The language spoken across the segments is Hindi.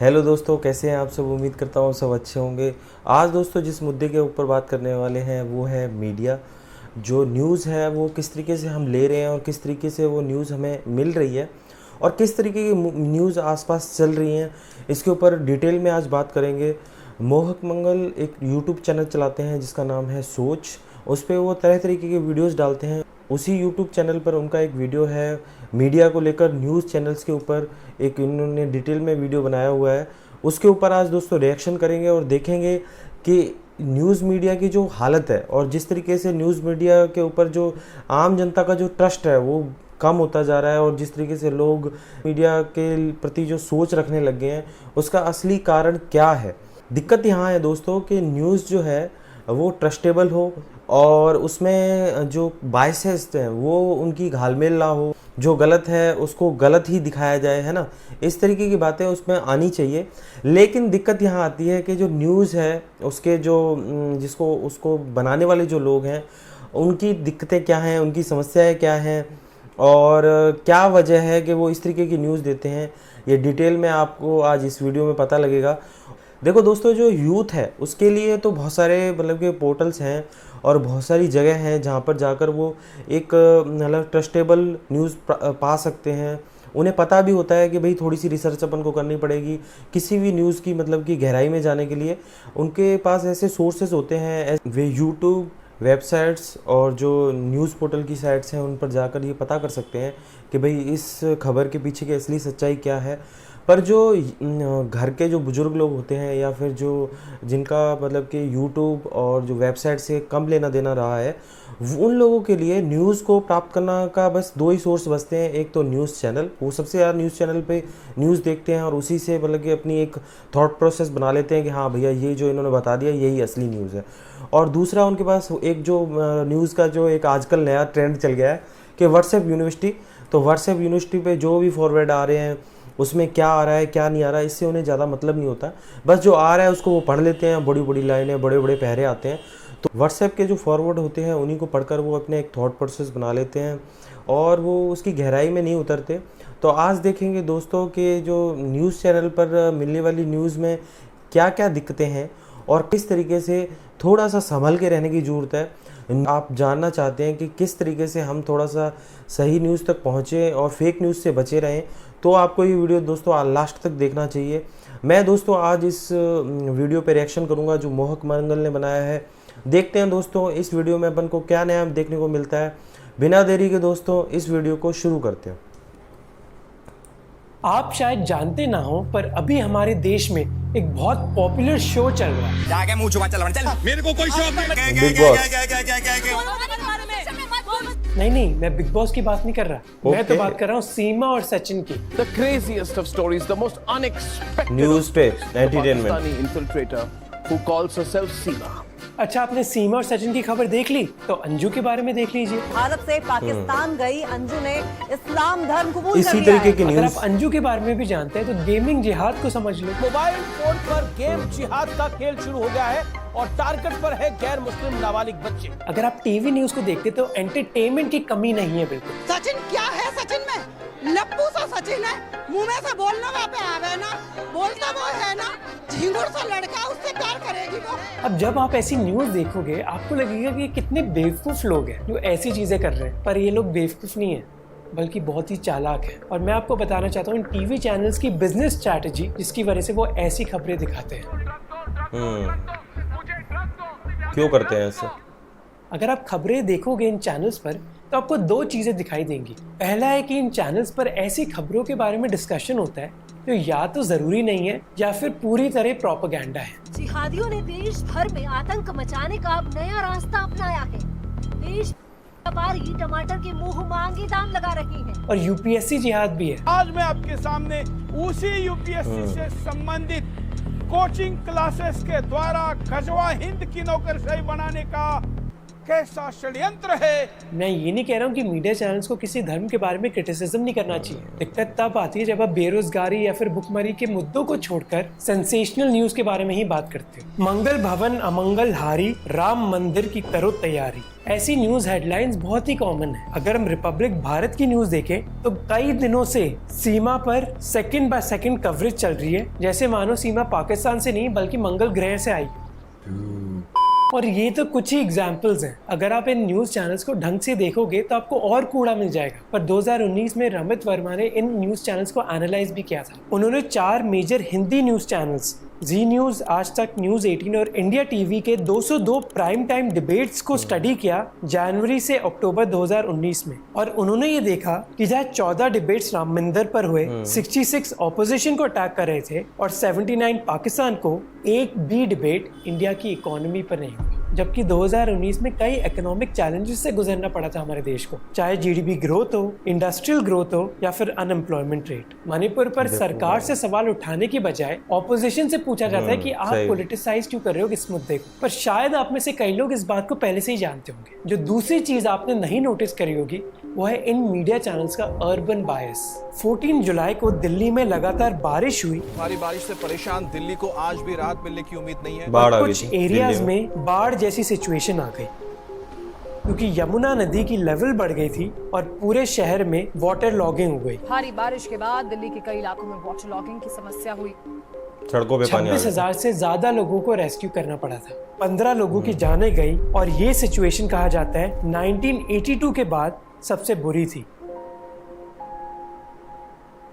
हेलो दोस्तों, कैसे हैं आप सब। उम्मीद करता हूँ सब अच्छे होंगे। आज दोस्तों जिस मुद्दे के ऊपर बात करने वाले हैं वो है मीडिया। जो न्यूज़ है वो किस तरीके से हम ले रहे हैं और किस तरीके से वो न्यूज़ हमें मिल रही है और किस तरीके की न्यूज़ आसपास चल रही हैं, इसके ऊपर डिटेल में आज बात करेंगे। मोहक मंगल एक यूट्यूब चैनल चलाते हैं जिसका नाम है सोच। उस पर वो तरह तरीके के वीडियोज़ डालते हैं। उसी यूट्यूब चैनल पर उनका एक वीडियो है मीडिया को लेकर, न्यूज़ चैनल्स के ऊपर एक इन्होंने डिटेल में वीडियो बनाया हुआ है। उसके ऊपर आज दोस्तों रिएक्शन करेंगे और देखेंगे कि न्यूज़ मीडिया की जो हालत है और जिस तरीके से न्यूज़ मीडिया के ऊपर जो आम जनता का जो ट्रस्ट है वो कम होता जा रहा है और जिस तरीके से लोग मीडिया के प्रति जो सोच रखने लग गए हैं उसका असली कारण क्या है। दिक्कत यहाँ है दोस्तों कि न्यूज़ जो है वो ट्रस्टेबल हो और उसमें जो बायसेस हैं वो उनकी घालमेल ना हो, जो गलत है उसको गलत ही दिखाया जाए, है ना। इस तरीके की बातें उसमें आनी चाहिए। लेकिन दिक्कत यहाँ आती है कि जो न्यूज़ है उसके जो जिसको उसको बनाने वाले जो लोग हैं उनकी दिक्कतें क्या हैं, उनकी समस्याएं क्या हैं और क्या वजह है कि वो इस तरीके की न्यूज़ देते हैं, ये डिटेल में आपको आज इस वीडियो में पता लगेगा। देखो दोस्तों, जो यूथ है उसके लिए तो बहुत सारे मतलब के पोर्टल्स हैं और बहुत सारी जगह हैं जहाँ पर जाकर वो एक मतलब ट्रस्टेबल न्यूज़ पा सकते हैं। उन्हें पता भी होता है कि भाई थोड़ी सी रिसर्च अपन को करनी पड़ेगी किसी भी न्यूज़ की मतलब की गहराई में जाने के लिए। उनके पास ऐसे सोर्सेज होते हैं, वे यूट्यूब, वेबसाइट्स और जो न्यूज़ पोर्टल की साइट्स हैं उन पर जाकर ये पता कर सकते हैं कि भाई इस खबर के पीछे की असली सच्चाई क्या है। पर जो घर के जो बुज़ुर्ग लोग होते हैं या फिर जो जिनका मतलब कि यूट्यूब और जो वेबसाइट से कम लेना देना रहा है, उन लोगों के लिए न्यूज़ को प्राप्त करना का बस दो ही सोर्स बचते हैं। एक तो न्यूज़ चैनल, वो सबसे ज़्यादा न्यूज़ चैनल पे न्यूज़ देखते हैं और उसी से मतलब कि अपनी एक थॉट प्रोसेस बना लेते हैं कि हाँ भैया ये जो इन्होंने बता दिया यही असली न्यूज़ है। और दूसरा उनके पास एक जो न्यूज़ का जो एक आजकल नया ट्रेंड चल गया है कि व्हाट्सएप यूनिवर्सिटी। तो व्हाट्सएप यूनिवर्सिटी पे जो भी फॉरवर्ड आ रहे हैं उसमें क्या आ रहा है क्या नहीं आ रहा है इससे उन्हें ज़्यादा मतलब नहीं होता। बस जो आ रहा है उसको वो पढ़ लेते हैं, बड़ी बड़ी लाइनें, बड़े बड़े पहरे आते हैं। तो व्हाट्सएप के जो फॉरवर्ड होते हैं उन्हीं को पढ़कर वो अपने एक थॉट प्रोसेस बना लेते हैं और वो उसकी गहराई में नहीं उतरते। तो आज देखेंगे दोस्तों कि जो न्यूज़ चैनल पर मिलने वाली न्यूज़ में क्या क्या दिक्कतें हैं और किस तरीके से थोड़ा सा संभल के रहने की ज़रूरत है। आप जानना चाहते हैं कि किस तरीके से हम थोड़ा सा सही न्यूज़ तक पहुँचें और फेक न्यूज़ से बचे रहें, तो आपको ये वीडियो दोस्तों लास्ट तक देखना चाहिए। मैं दोस्तों आज इस वीडियो पे रिएक्शन करूँगा जो मोहक मंगल ने बनाया है। देखते हैं दोस्तों इस वीडियो में अपन को क्या नया देखने को मिलता है। बिना देरी के दोस्तों इस वीडियो को शुरू करते हैं। आप शायद जानते ना हो पर अभी हमारे देश में एक बहुत पॉपुलर शो चल रहा है। जाके मुंह छुपा चल मेरे को कोई शौक नहीं। Big boss. नहीं, मैं बिग बॉस की बात नहीं कर रहा। मैं तो बात कर रहा हूँ सीमा और सचिन की। The craziest of stories, the most unexpected news पे entertainment. Pakistani infiltrator who calls herself Seema. अच्छा, आपने सीमा और सचिन की खबर देख ली तो अंजू के बारे में देख लीजिए। भारत से पाकिस्तान गई अंजू ने इस्लाम धर्म कबूल कर इसी लिया तरीके है। की अगर न्यूज़ आप अंजू के बारे में भी जानते हैं तो गेमिंग जिहाद को समझ लो। मोबाइल फोन पर गेम जिहाद का खेल शुरू हो गया है और टारगेट पर है गैर मुस्लिम नाबालिग बच्चे। अगर आप टीवी न्यूज को देखते तो एंटरटेनमेंट की कमी नहीं है बिल्कुल। सचिन क्या है, सचिन में लप्पू सा सचिन है, मुंह में से बोलना वहाँ पे आवे ना, बोलता वो है ना, झिंगुर सा लड़का, उससे प्यार करेगी वो। अब जब आप ऐसी न्यूज देखोगे आपको लगेगा कि ये कितने बेवकूफ लोग हैं जो ऐसी चीजें कर रहे हैं, पर ये लोग बेवकूफ नहीं है बल्कि बहुत ही चालाक है। और मैं आपको बताना चाहता हूँ इन टीवी चैनल्स की बिजनेस स्ट्रैटेजी जिसकी वजह से वो ऐसी खबरें दिखाते हैं। क्यों करते हैं ऐसे? अगर आप खबरें देखोगे इन चैनल्स पर तो आपको दो चीजें दिखाई देंगी। पहला है कि इन चैनल्स पर ऐसी खबरों के बारे में डिस्कशन होता है जो या तो जरूरी नहीं है या फिर पूरी तरह प्रोपेगेंडा है। जिहादियों ने देश भर में आतंक मचाने का अब नया रास्ता अपनाया है। देश व्यापारी टमाटर के मुंह मांगे दाम लगा रहे हैं और यूपीएससी जिहाद भी है। आज मैं आपके सामने उसी यूपीएससी से संबंधित कोचिंग क्लासेस के द्वारा गजवा हिंद की नौकरशाही बनाने का कैसा षड्यंत्र है। मैं ये नहीं कह रहा हूँ कि मीडिया चैनल्स को किसी धर्म के बारे में क्रिटिसिज्म नहीं करना चाहिए। दिक्कत तब आती है जब आप बेरोजगारी या फिर भुखमरी के मुद्दों को छोड़कर सेंसेशनल न्यूज के बारे में ही बात करते हो। मंगल भवन अमंगल हारी, राम मंदिर की करो तैयारी, ऐसी न्यूज हेडलाइंस बहुत ही कॉमन है। अगर हम रिपब्लिक भारत की न्यूज देखें तो कई दिनों से सीमा पर सेकंड बाय सेकंड कवरेज चल रही है, जैसे मानो सीमा पाकिस्तान से नहीं बल्कि मंगल ग्रह से आई। और ये तो कुछ ही एग्जाम्पल्स हैं। अगर आप इन न्यूज चैनल्स को ढंग से देखोगे तो आपको और कूड़ा मिल जाएगा। पर 2019 में रमित वर्मा ने इन न्यूज चैनल्स को एनालाइज भी किया था। उन्होंने 4 मेजर हिंदी न्यूज चैनल्स जी न्यूज, आज तक, न्यूज 18 और इंडिया टीवी के 202 प्राइम टाइम डिबेट्स को स्टडी किया जनवरी से अक्टूबर 2019 में। और उन्होंने ये देखा कि जहाँ 14 डिबेट्स राम मंदिर पर हुए, 66 ऑपोजिशन को अटैक कर रहे थे और 79 पाकिस्तान को, एक भी डिबेट इंडिया की इकोनॉमी पर नहीं हुई। जबकि 2019 में कई इकोनॉमिक चैलेंजेस से गुजरना पड़ा था हमारे देश को, चाहे जीडीपी ग्रोथ हो, इंडस्ट्रियल ग्रोथ हो या फिर अनएम्प्लॉयमेंट रेट। मणिपुर पर सरकार से सवाल उठाने की बजाय ऑपोजिशन से पूछा जाता है कि आप पॉलिटिसाइज क्यों कर रहे हो इस मुद्दे को। पर शायद आप में से कई लोग इस बात को पहले से ही जानते होंगे। जो दूसरी चीज आपने नहीं नोटिस करी होगी वो है इन मीडिया चैनल्स का अर्बन बायस। 14 जुलाई को दिल्ली में लगातार बारिश हुई। भारी बारिश से परेशान दिल्ली को आज भी राहत मिलने की उम्मीद नहीं है। बाढ़ आ गई कुछ थी एरियाज दिल्ली में बाढ़ जैसी सिचुएशन आ गई क्योंकि यमुना नदी की लेवल बढ़ गई थी और पूरे शहर में वाटर लॉगिंग हो गई। भारी बारिश के बाद दिल्ली के कई इलाकों में वाटर लॉगिंग की समस्या हुई। सड़कों पे पानी आ गया। 26,000 से ज्यादा लोगों को रेस्क्यू करना पड़ा था। 15 लोगों की जानें गई और ये सिचुएशन कहा जाता है 1982 के बाद सबसे बुरी थी।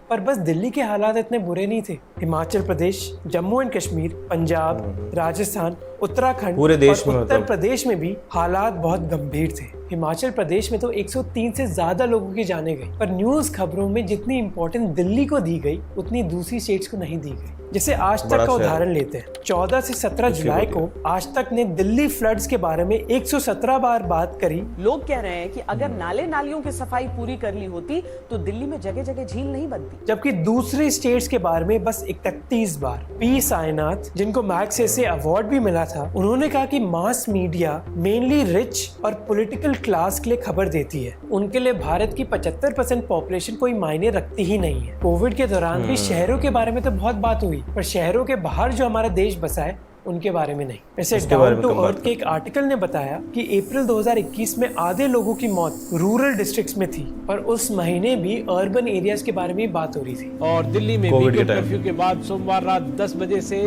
पर बस दिल्ली के हालात इतने बुरे नहीं थे। हिमाचल प्रदेश, जम्मू एंड कश्मीर, पंजाब, राजस्थान, उत्तराखंड पूरे देश में उत्तर प्रदेश में भी हालात बहुत गंभीर थे। हिमाचल प्रदेश में तो 103 से ज्यादा लोगों की जाने गई। पर न्यूज खबरों में जितनी इंपॉर्टेंस दिल्ली को दी गई उतनी दूसरी स्टेट्स को नहीं दी गई। जैसे आज तक का उदाहरण लेते हैं। 14 से 17 जुलाई को आज तक ने दिल्ली फ्लड्स के बारे में 117 बार बात करी। लोग कह रहे हैं कि अगर नाले नालियों की सफाई पूरी कर ली होती तो दिल्ली में जगह जगह झील नहीं बनती। जबकि दूसरे स्टेट्स के बारे में बस 31 बार। पी साईनाथ, जिनको मैग्सेसे से अवार्ड भी मिला था, उन्होंने कहा कि मास मीडिया मेनली रिच और पॉलिटिकल क्लास के लिए खबर देती है। उनके लिए भारत की 75% पॉपुलेशन कोई मायने रखती ही नहीं है। कोविड के दौरान भी शहरों के बारे में तो बहुत बात हुई, पर शहरों के बाहर जो हमारा देश बसा है उनके बारे में नहीं। वैसे डाउन टू अर्थ के एक आर्टिकल ने बताया कि अप्रैल 2021 में आधे लोगों की मौत रूरल डिस्ट्रिक्ट्स में थी, पर उस महीने भी अर्बन एरियाज के बारे में बात हो रही थी। और दिल्ली में वीकेंड कर्फ्यू के बाद सोमवार रात 10 बजे से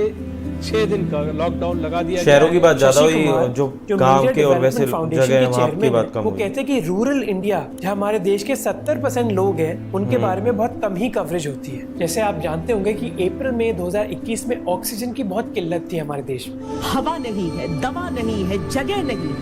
6 दिन का लॉकडाउन लगा दिया। शहरों की बात ज्यादा हुई, जो गांव के और वैसे जगह है वहाँ की बात कम वो हुई। कहते हैं कि रूरल इंडिया, जहाँ हमारे देश के 70% लोग हैं, उनके बारे में बहुत कम ही कवरेज होती है। जैसे आप जानते होंगे कि अप्रैल में 2021 में ऑक्सीजन की बहुत किल्लत थी हमारे देश में। हवा नहीं है, दवा नहीं है, जगह नहीं।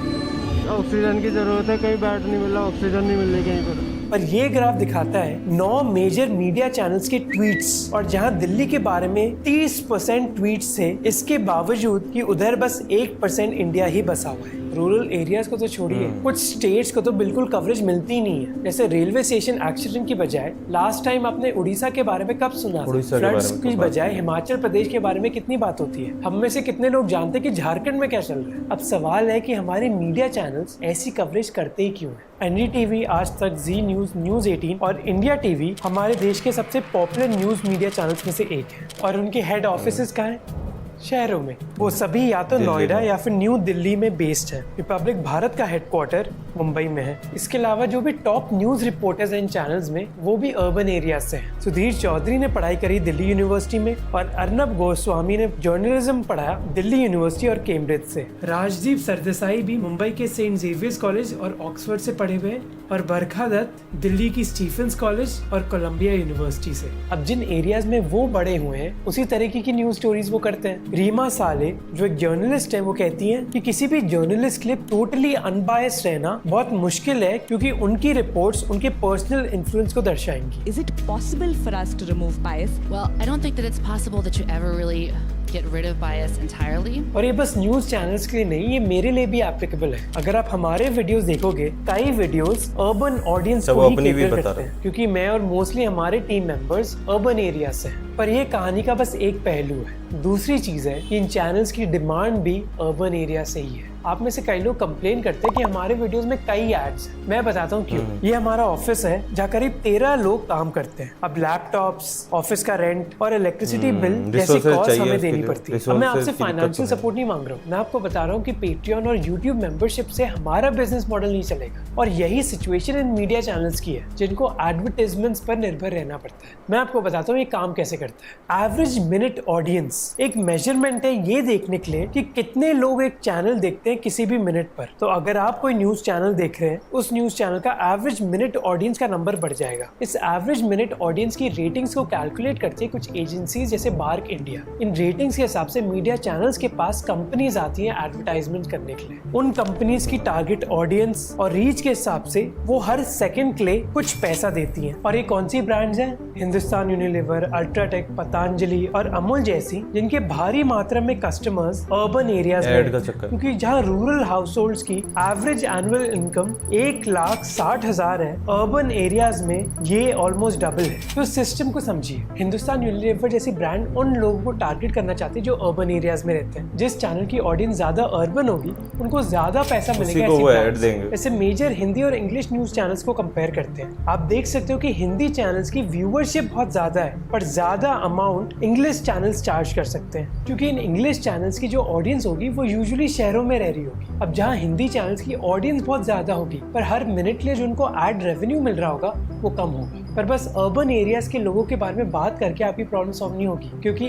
ऑक्सीजन की जरूरत है, कहीं बेड नहीं मिला, ऑक्सीजन नहीं मिल रही कहीं पर। पर ये ग्राफ दिखाता है 9 मेजर मीडिया चैनल्स के ट्वीट्स, और जहां दिल्ली के बारे में 30% ट्वीट्स थे, इसके बावजूद कि उधर बस 1% इंडिया ही बसा हुआ है। रूरल एरियाज को तो छोड़िए, कुछ स्टेट्स को तो बिल्कुल कवरेज मिलती ही नहीं है। जैसे रेलवे स्टेशन एक्सीडेंट की बजाय लास्ट टाइम आपने उड़ीसा के बारे में कब सुना? फ्लड्स की बजाय हिमाचल प्रदेश के बारे में कितनी बात होती है। हम में से कितने लोग जानते हैं कि झारखंड में क्या चल रहा है? अब सवाल है कि हमारे मीडिया चैनल्स ऐसी कवरेज करते ही क्यों है? एनडीटीवी, आज तक, जी न्यूज, न्यूज 18 और इंडिया टीवी हमारे देश के सबसे पॉपुलर न्यूज मीडिया चैनल्स में से एक है। और उनके हेड ऑफिसेज कहाँ हैं? शहरों में। वो सभी या तो नोएडा या फिर न्यू दिल्ली में बेस्ड है। रिपब्लिक भारत का हेडक्वार्टर मुंबई में है। इसके अलावा जो भी टॉप न्यूज रिपोर्टर्स हैं इन चैनल्स में, वो भी अर्बन एरिया से हैं। सुधीर चौधरी ने पढ़ाई करी दिल्ली यूनिवर्सिटी में और अर्नब गोस्वामी ने जर्नलिज्म पढ़ा दिल्ली यूनिवर्सिटी और कैम्ब्रिज से। राजदीप सरदेसाई भी मुंबई के सेंट जेवियर्स कॉलेज और ऑक्सफोर्ड से पढ़े हुए हैं, और बरखा दत्त दिल्ली की स्टीफेंस कॉलेज और कोलंबिया यूनिवर्सिटी से। अब जिन एरियाज में वो बड़े हुए हैं उसी तरीके की न्यूज स्टोरीज वो करते हैं। रीमा साले, जो एक जर्नलिस्ट है, वो कहती हैं कि किसी भी जर्नलिस्ट के लिए टोटली अनबायस्ड रहना बहुत मुश्किल है, क्योंकि उनकी रिपोर्ट्स उनके पर्सनल इन्फ्लुएंस को दर्शाएंगी। Is it possible for us to remove bias? Well, I don't think that it's possible that you ever really get rid of bias entirely. और ये बस न्यूज चैनल्स के लिए नहीं, ये मेरे लिए भी एप्लीकेबल है। अगर आप हमारे वीडियोस देखोगे, कई वीडियोस अर्बन ऑडियंस को ही केटर करते हैं, क्योंकि मैं और मोस्टली हमारे टीम मेंबर्स अर्बन एरिया से हैं। पर यह कहानी का बस एक पहलू है। दूसरी चीज है कि इन चैनल्स की डिमांड भी अर्बन एरिया से ही है। आप में से कई लोग कंप्लेन करते हैं कि हमारे वीडियोस में कई एड्स हैं। मैं बताता हूँ क्यों। ये हमारा ऑफिस है जहाँ करीब 13 लोग काम करते हैं। अब लैपटॉप्स, ऑफिस का रेंट और इलेक्ट्रिसिटी बिल जैसी कॉस्ट हमें देनी पड़ती है। अब मैं आपसे फाइनेंशियल सपोर्ट नहीं मांग रहा हूँ, मैं आपको बता रहा हूँ कि पेट्रियन और यूट्यूब मेंबरशिप से हमारा बिजनेस मॉडल नहीं चलेगा। और यही सिचुएशन इन मीडिया चैनल्स की है जिनको एडवर्टाइजमेंट्स पर निर्भर रहना पड़ता है। मैं आपको बताता हूँ ये काम कैसे करता है। एवरेज मिनट ऑडियंस एक मेजरमेंट है ये देखने के लिए कि कितने लोग एक चैनल देखते हैं किसी भी मिनट पर। तो अगर आप कोई न्यूज चैनल देख रहे हैं, उस न्यूज चैनल का एवरेज मिनट ऑडियंस का नंबर बढ़ जाएगा। इस एवरेज मिनट ऑडियंस की रेटिंग्स को कैलकुलेट करती है कुछ एजेंसीज जैसे बार्क इंडिया। इन रेटिंग्स के हिसाब से मीडिया चैनल्स के पास कंपनीज आती हैं एडवर्टाइजमेंट करने के लिए। उन कंपनीज की टारगेट ऑडियंस और रीच के हिसाब से वो हर सेकंड के लिए कुछ पैसा देती हैं। और ये कौन सी ब्रांड्स हैं? हिंदुस्तान यूनिलीवर, अल्ट्राटेक, पतंजलि और अमूल जैसी, जिनके भारी मात्रा में कस्टमर्स अर्बन एरियाज में, क्योंकि जहाँ रूरल हाउसहोल्ड्स की एवरेज एनुअल इनकम 1,60,000 है, अर्बन एरियाज में ये ऑलमोस्ट डबल है। तो सिस्टम को समझिए। हिंदुस्तान यूनिलीवर जैसी ब्रांड उन लोगों को टारगेट करना चाहती है जो अर्बन एरियाज में रहते हैं। जिस चैनल की ऑडियंस ज्यादा अर्बन होगी उनको ज्यादा पैसा मिलेगा। ऐसे मेजर हिंदी और इंग्लिश न्यूज चैनल्स को कंपेयर करते हैं। आप देख सकते हो कि हिंदी चैनल्स की व्यूअरशिप बहुत ज्यादा है, पर ज्यादा अमाउंट इंग्लिश चैनल्स चार्ज कर सकते हैं, क्योंकि इन इंग्लिश चैनल्स की जो ऑडियंस होगी वो यूजुअली शहरों में रह रही होगी। अब जहाँ हिंदी चैनल्स की ऑडियंस बहुत ज्यादा होगी, पर हर मिनट के लिए जो उनको एड रेवेन्यू मिल रहा होगा वो कम होगा। पर बस अर्बन एरियाज के लोगों के बारे में बात करके आपकी प्रॉब्लम सॉल्व नहीं होगी, क्योंकि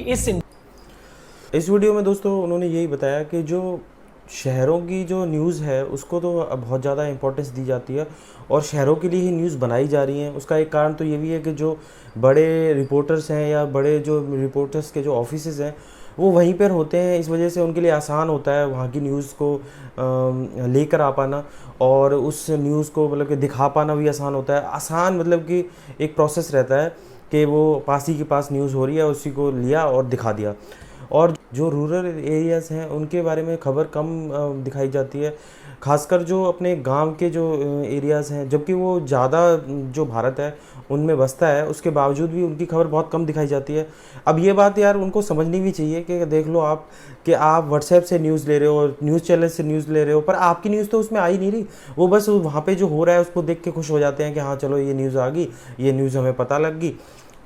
इस वीडियो में दोस्तों उन्होंने यही बताया कि जो शहरों की जो न्यूज़ है उसको तो अब बहुत ज़्यादा इंपॉर्टेंस दी जाती है और शहरों के लिए ही न्यूज़ बनाई जा रही है। उसका एक कारण तो ये भी है कि जो बड़े रिपोर्टर्स हैं या बड़े जो रिपोर्टर्स के जो ऑफिसेज़ हैं वो वहीं पर होते हैं, इस वजह से उनके लिए आसान होता है वहाँ की न्यूज़ को लेकर आ पाना और उस न्यूज़ को मतलब कि दिखा पाना भी आसान होता है। आसान मतलब कि एक प्रोसेस रहता है कि वो पास ही के पास न्यूज़ हो रही है, उसी को लिया और दिखा दिया। और जो रूरल एरियाज़ हैं उनके बारे में खबर कम दिखाई जाती है, खासकर जो अपने गांव के जो एरियाज़ हैं, जबकि वो ज़्यादा जो भारत है उनमें बसता है, उसके बावजूद भी उनकी खबर बहुत कम दिखाई जाती है। अब ये बात यार उनको समझनी भी चाहिए कि देख लो आप कि आप व्हाट्सएप से न्यूज़ ले रहे हो, न्यूज़ चैनल से न्यूज़ ले रहे हो, पर आपकी न्यूज़ तो उसमें आ ही नहीं रही। वो बस वहाँ पे जो हो रहा है उसको देख के खुश हो जाते हैं कि हाँ चलो ये न्यूज़ आ गई, ये न्यूज़ हमें पता लग गई।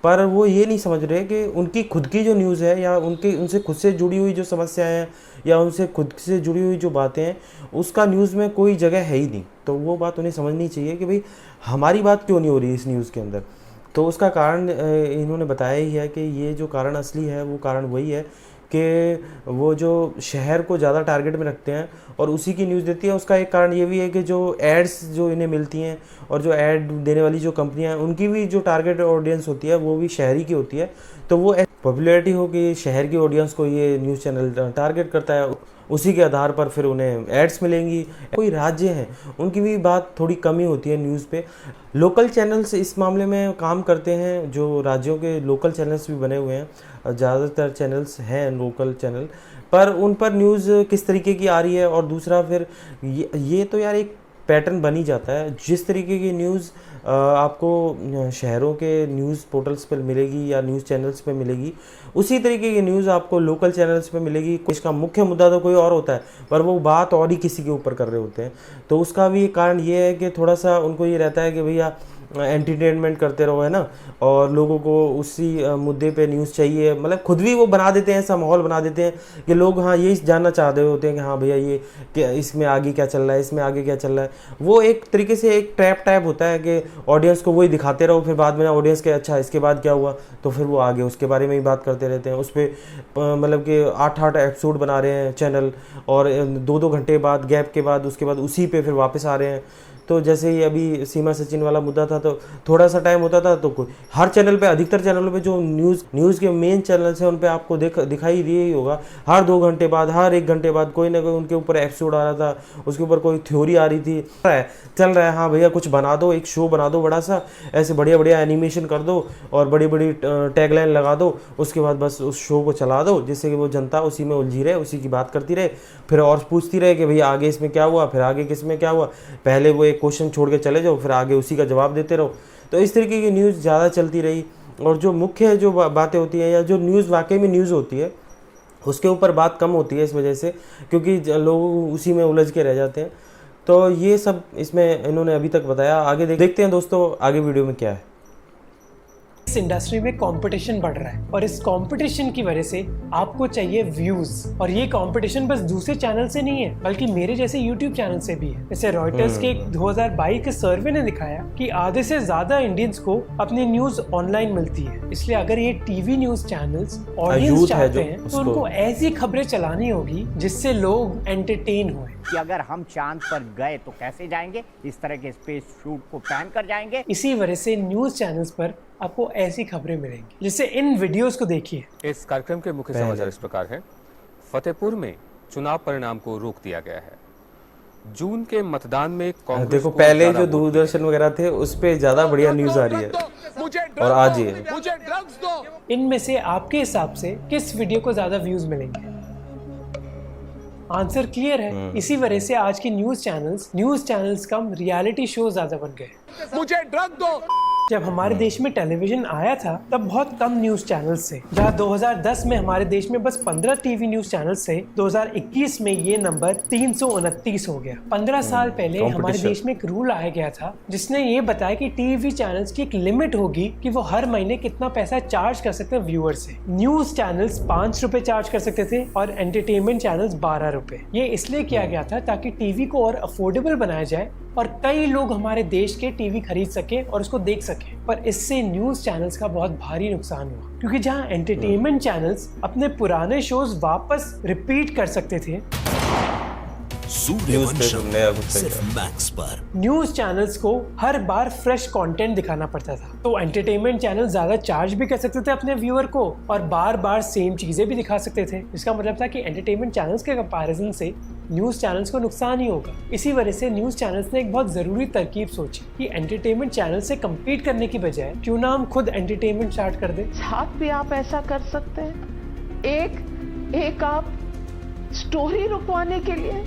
पर वो ये नहीं समझ रहे कि उनकी खुद की जो न्यूज़ है या उनसे खुद से जुड़ी हुई जो समस्याएं हैं या उनसे खुद से जुड़ी हुई जो बातें हैं उसका न्यूज़ में कोई जगह है ही नहीं। तो वो बात उन्हें समझनी चाहिए कि भाई हमारी बात क्यों नहीं हो रही इस न्यूज़ के अंदर। तो उसका कारण इन्होंने बताया ही है कि ये जो कारण असली है वो कारण वही है कि वो जो शहर को ज़्यादा टारगेट में रखते हैं और उसी की न्यूज़ देती है। उसका एक कारण ये भी है कि जो एड्स जो इन्हें मिलती हैं और जो ऐड देने वाली जो कंपनियां हैं उनकी भी जो टारगेट ऑडियंस होती है वो भी शहरी की होती है। तो वो पॉपुलैरिटी हो कि शहर की ऑडियंस को ये न्यूज़ चैनल टारगेट करता है, उसी के आधार पर फिर उन्हें एड्स मिलेंगी। कोई राज्य हैं उनकी भी बात थोड़ी कमी होती है न्यूज़ पे। लोकल चैनल्स इस मामले में काम करते हैं, जो राज्यों के लोकल चैनल्स भी बने हुए हैं, ज़्यादातर चैनल्स हैं लोकल चैनल, पर उन पर न्यूज़ किस तरीके की आ रही है। और दूसरा फिर ये तो यार एक पैटर्न बन ही जाता है। जिस तरीके की न्यूज़ आपको शहरों के न्यूज़ पोर्टल्स पर मिलेगी या न्यूज़ चैनल्स पे मिलेगी, उसी तरीके की न्यूज़ आपको लोकल चैनल्स पे मिलेगी। इसका मुख्य मुद्दा तो कोई और होता है पर वो बात और ही किसी के ऊपर कर रहे होते हैं। तो उसका भी कारण ये है कि थोड़ा सा उनको ये रहता है कि भैया एंटरटेनमेंट करते रहो, है ना, और लोगों को उसी मुद्दे पे न्यूज़ चाहिए। मतलब खुद भी वो बना देते हैं, ऐसा माहौल बना देते हैं कि लोग हाँ ये जानना चाह रहे होते हैं कि हाँ भैया ये इसमें आगे क्या चल रहा है, इसमें आगे क्या चल रहा है। वो एक तरीके से एक ट्रैप टाइप होता है कि ऑडियंस को वही दिखाते रहो, फिर बाद में ऑडियंस के अच्छा इसके बाद क्या हुआ, तो फिर वो आगे उसके बारे में ही बात करते रहते हैं। उस पर मतलब कि 8-8 एपिसोड बना रहे हैं चैनल और 2-2 घंटे बाद गैप के बाद उसके बाद उसी पे फिर वापस आ रहे हैं। तो जैसे ही अभी सीमा सचिन वाला मुद्दा था तो थोड़ा सा टाइम होता था तो हर चैनल पे, अधिकतर चैनलों पे जो न्यूज़ के मेन चैनल्स हैं उन पे आपको दिखाई दिए ही होगा, हर 2 घंटे बाद, हर 1 घंटे बाद कोई ना कोई उनके ऊपर एपिसोड आ रहा था, उसके ऊपर कोई थ्योरी आ रही थी, चल रहा है। हाँ भैया कुछ बना दो, एक शो बना दो बड़ा सा, ऐसे बढ़िया बढ़िया एनिमेशन कर दो और बड़ी बड़ी टैगलाइन लगा दो, उसके बाद बस उस शो को चला दो जिससे कि वो जनता उसी में उलझी रहे, उसी की बात करती रहे, फिर और पूछती रहे कि भैया आगे इसमें क्या हुआ, फिर आगे किस में क्या हुआ। पहले वो एक क्वेश्चन छोड़ के चले जाओ, फिर आगे उसी का जवाब देते रहो। तो इस तरीके की न्यूज़ ज़्यादा चलती रही और जो मुख्य जो बातें होती हैं या जो न्यूज़ वाकई में न्यूज़ होती है उसके ऊपर बात कम होती है इस वजह से, क्योंकि लोग उसी में उलझ के रह जाते हैं। तो ये सब इसमें इन्होंने अभी तक बताया। आगे देखते हैं दोस्तों आगे वीडियो में क्या है। इस इंडस्ट्री में कंपटीशन बढ़ रहा है और इस कंपटीशन की वजह से आपको चाहिए व्यूज, और ये कंपटीशन बस दूसरे चैनल से नहीं है बल्कि मेरे जैसे यूट्यूब चैनल से भी है। जैसे रॉयटर्स के 2022 के सर्वे ने दिखाया कि आधे से ज्यादा इंडियंस को अपनी न्यूज ऑनलाइन मिलती है। इसलिए अगर ये टीवी न्यूज चैनल्स ऑडियंस चाहते हैं तो उनको ऐसी खबरें चलानी होगी जिससे लोग एंटरटेन हुए। कि अगर हम चांद पर गए तो कैसे जाएंगे, इस तरह के स्पेस शूट को प्लान कर जाएंगे। इसी वजह से न्यूज चैनल्स पर आपको ऐसी खबरें मिलेंगी, जैसे इन वीडियोस को देखिए। इस कार्यक्रम के मुख्य समाचार इस प्रकार हैं। फतेहपुर में चुनाव परिणाम को रोक दिया गया है। जून के मतदान में कांग्रेस देखो पहले जो दूरदर्शन वगैरह थे उस पे ज्यादा बढ़िया न्यूज आ रही है और आज ये मुझे ड्रग्स दो। इनमें से आपके हिसाब से किस वीडियो को ज्यादा व्यूज मिलेंगे? आंसर क्लियर है। इसी वजह से आज की न्यूज चैनल्स कम रियलिटी शो ज्यादा बन गए। मुझे ड्रग दो। जब हमारे देश में टेलीविजन आया था तब बहुत कम न्यूज चैनल्स थे। जहां 2010 में हमारे देश में बस 15 टीवी न्यूज चैनल्स थे, 2021 में ये नंबर 329 हो गया। 15 साल पहले हमारे देश में एक रूल आया गया था जिसने ये बताया कि टीवी चैनल्स की एक लिमिट होगी कि वो हर महीने कितना पैसा चार्ज कर सकते हैं व्यूअर से। न्यूज चैनल्स 5 रुपए चार्ज कर सकते थे और एंटरटेनमेंट चैनल्स 12 रुपए। ये इसलिए किया गया था ताकि टीवी को और अफोर्डेबल बनाया जाए और कई लोग हमारे देश के टीवी खरीद सके और उसको देख सके। पर इससे न्यूज चैनल्स का बहुत भारी नुकसान हुआ, क्योंकि जहां एंटरटेनमेंट चैनल्स अपने पुराने शोज वापस रिपीट कर सकते थे, न्यूज चैनल्स को हर बार फ्रेश कंटेंट दिखाना पड़ता था। तो एंटरटेनमेंट चैनल ज्यादा चार्ज भी कर सकते थे अपने व्यूअर को और बार बार सेम चीजें भी दिखा सकते थे। इसका मतलब था कि एंटरटेनमेंट चैनल्स के कंपैरिजन से न्यूज चैनल्स को नुकसान ही होगा। इसी वजह से न्यूज चैनल्स ने एक बहुत जरूरी तरकीब सोची कि एंटरटेनमेंट चैनल से कम्पीट करने की बजाय क्यों ना हम खुद एंटरटेनमेंट स्टार्ट कर दें। साथ भी आप ऐसा कर सकते हैं। एक आप स्टोरी रुकवाने के लिए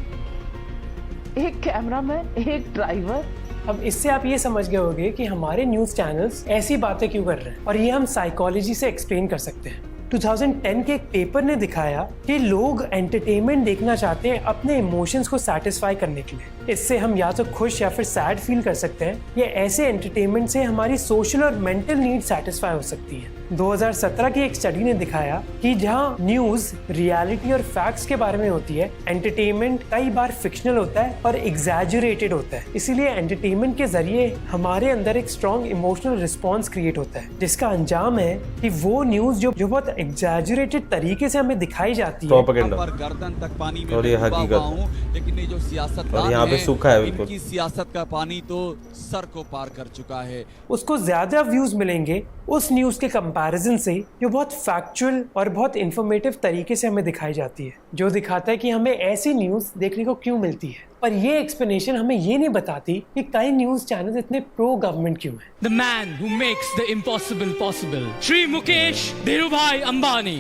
एक कैमरामैन, एक ड्राइवर। अब इससे आप ये समझ गए होंगे कि हमारे न्यूज चैनल्स ऐसी बातें क्यों कर रहे हैं, और ये हम साइकोलॉजी से एक्सप्लेन कर सकते हैं। 2010 के एक पेपर ने दिखाया कि लोग एंटरटेनमेंट देखना चाहते हैं अपने इमोशंस को सैटिस्फाई करने के लिए। इससे हम या तो खुश या फिर सैड फील कर सकते हैं, या ऐसे एंटरटेनमेंट से हमारी सोशल और मेंटल नीड सैटिस्फाई हो सकती है। 2017 की एक स्टडी ने दिखाया कि जहां न्यूज रियलिटी और फैक्ट्स के बारे में होती है, एंटरटेनमेंट कई बार फिक्शनल होता है और एग्जैजरेटेड होता है। इसीलिए एंटरटेनमेंट के जरिए हमारे अंदर एक स्ट्रॉन्ग इमोशनल रिस्पॉन्स क्रिएट होता है, जिसका अंजाम है कि वो न्यूज जो बहुत एग्जैजरेटेड तरीके से हमें दिखाई जाती है, गर्दन तक पानी में डूबा हूं, लेकिन ये जो सियासतदान यहाँ पे सूखा है, इनकी सियासत का पानी तो सर को पार कर चुका है। उसको ज्यादा व्यूज मिलेंगे उस न्यूज के कंपैरिजन से जो बहुत फैक्चुअल और बहुत इंफॉर्मेटिव तरीके से हमें दिखाई जाती है, जो दिखाता है कि हमें ऐसी न्यूज देखने को क्यों मिलती है। पर ये एक्सप्लेनेशन हमें ये नहीं बताती कि कई न्यूज चैनल इतने प्रो गवर्नमेंट क्यों हैं। The man who makes the impossible possible, Shri Mukesh Dhirubhai Ambani.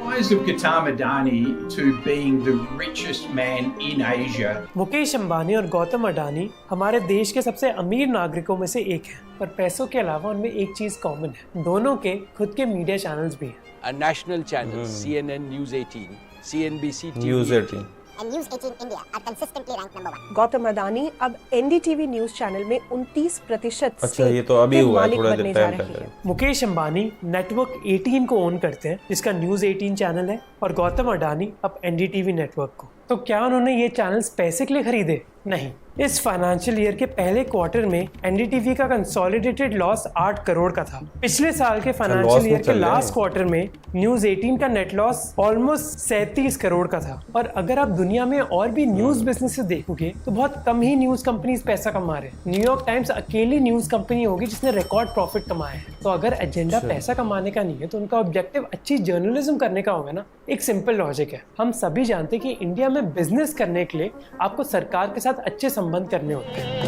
Rise of Gautam Adani to being the richest man in Asia. Mukesh Ambani और गौतम अडानी हमारे देश के सबसे अमीर नागरिकों में से एक हैं, पर पैसों के अलावा उनमें एक चीज कॉमन है, दोनों के खुद के मीडिया चैनल्स भी हैं। National channel CNN News 18, CNBC News 18 and News 18 India are consistently ranked number 1. Gautam Adani अब NDTV न्यूज चैनल में 29% अच्छा, ये तो अभी हुआ है, थोड़ा देर पहले। मुकेश अंबानी नेटवर्क 18 को ओन करते हैं, जिसका न्यूज 18 चैनल है, और गौतम अडानी अब NDTV नेटवर्क को। तो क्या उन्होंने ये चैनल्स पैसे के लिए खरीदे? नहीं। इस फाइनेंशियल ईयर के पहले क्वार्टर में NDTV का कंसोलिडेटेड लॉस 8 करोड़ का था। पिछले साल के फाइनेंशियल ईयर के लास्ट क्वार्टर में न्यूज 18 का नेट लॉस ऑलमोस्ट 37 करोड़ का था। और अगर आप दुनिया में और भी न्यूज बिजनेस देखोगे तो बहुत कम ही न्यूज कंपनीज पैसा कमा रहे हैं। न्यूयॉर्क टाइम्स अकेली न्यूज कंपनी होगी जिसने रिकॉर्ड प्रॉफिट कमाया है। तो अगर एजेंडा पैसा कमाने का नहीं है तो उनका ऑब्जेक्टिव अच्छी जर्नलिज्म करने का होगा ना। एक सिंपल लॉजिक है, हम सभी जानते हैं कि इंडिया में बिजनेस करने के लिए आपको सरकार के साथ अच्छे संबंध करने होते हैं।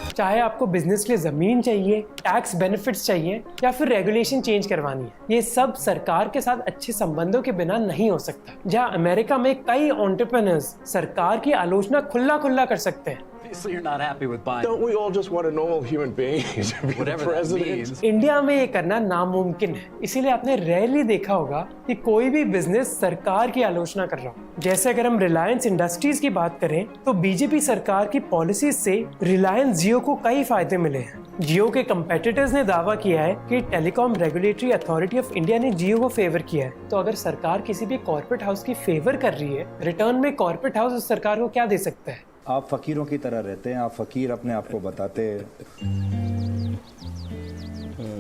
चाहे आपको बिजनेस के लिए जमीन चाहिए, टैक्स बेनिफिट्स चाहिए, या फिर रेगुलेशन चेंज करवानी है, ये सब सरकार के साथ अच्छे संबंधों के बिना नहीं हो सकता। जहां अमेरिका में कई एंटरप्रेन्योर्स सरकार की आलोचना खुला कर सकते हैं, Obviously, you're not happy with Biden. Don't we all just want a normal human being to be the president? India में ये करना नामुमकिन है, इसीलिए आपने रेयरली देखा होगा कि कोई भी बिजनेस सरकार की आलोचना कर रहा हो। जैसे अगर हम रिलायंस इंडस्ट्रीज की बात करें तो बीजेपी सरकार की पॉलिसी से रिलायंस जियो को कई फायदे मिले हैं। जियो के कंपेटिटर्स ने दावा किया है कि telecom regulatory authority of India ने जियो को फेवर किया है। तो अगर सरकार किसी भी कॉर्पोरेट हाउस की फेवर कर रही है, रिटर्न में कॉर्पोरेट हाउस उस सरकार को क्या दे सकता है? आप फकीरों की तरह रहते हैं, आप फकीर अपने आप को बताते हैं।